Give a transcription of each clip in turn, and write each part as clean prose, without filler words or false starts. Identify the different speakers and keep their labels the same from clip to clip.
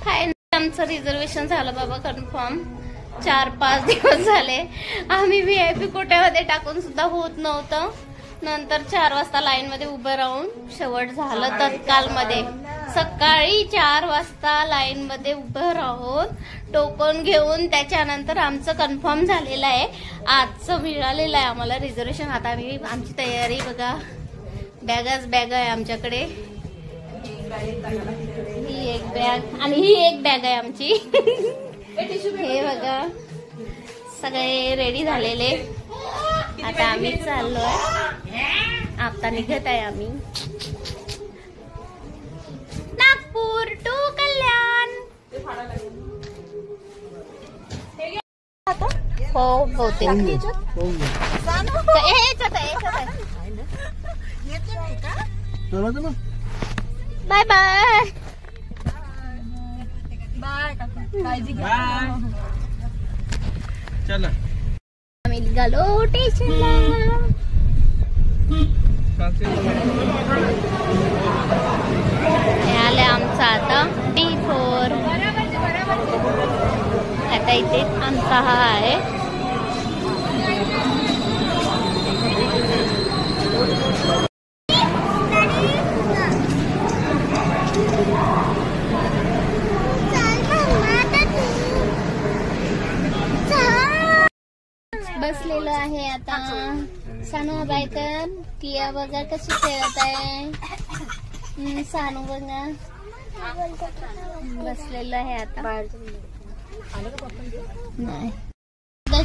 Speaker 1: Finally आमचं reservation झालं बाबा कन्फर्म. 4-5 दिवस झाले आम्ही VIP कोट्यामध्ये टाकून सुद्धा होत नव्हतं. नंतर 4 वाजता लाईन मध्ये उभं राहून शेवट झालं तत्काल मध्ये. सकाळी 4 वाजता लाईन मध्ये उभं राहून टोकन घेऊन त्याच्यानंतर आमचं कन्फर्म झालेलं आहे. आजचं मिळालेलं आहे आम्हाला रिझर्वेशन. आता आमची तयारी बघा, बॅगच बॅग आहे आमच्याकडे. ही एक बॅग आणि ही एक बॅग आहे आमची. हे बघा सगळे रेडी झालेले. आता आम्ही चाललोय, आता निघत आहे आम्ही नागपूर टू कल्याण. हो बहुतेक बाय बाय बाय.
Speaker 2: चला
Speaker 1: आम्ही निघालो स्टेशनला. हे आलं आमचं आता D4. आता इथे आमचा हा आहे. बसलेलो आहे आता. सानू बायकर किया बघा कशी खेळत आहे. सानू बघा बसलेलो आहे आता. नाही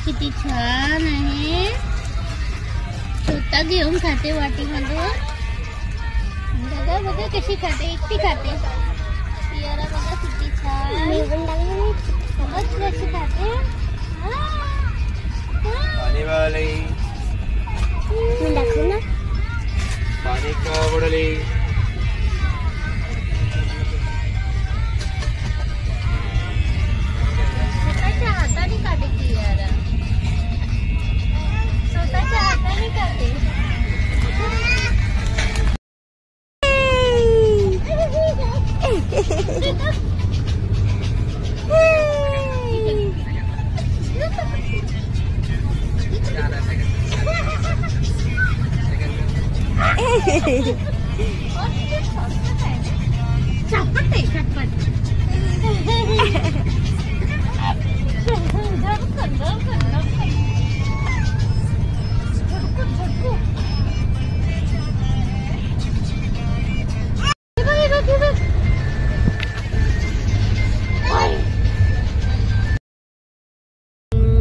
Speaker 1: किती छान आहे. स्वतः घेऊन खाते वाटीमध्ये. बघा बघा कशी खाते, एकटी खाते. कियारा बघा किती छान बघ कशी खाते.
Speaker 2: पानी वाली पानी का बुडली.
Speaker 1: स्वतःच्या हाताने काढे की यार, स्वतःच्या हाताने काढे. चटपट आहे चटपट.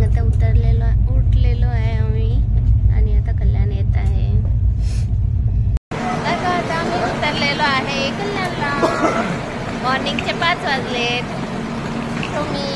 Speaker 1: आता उठलेलो आहे आम्ही आणि आता कल्याण येत आहे. आता आम्ही उतरलेलो आहे कल्याणला. मॉर्निंगचे 5 वाजलेत. तुम्ही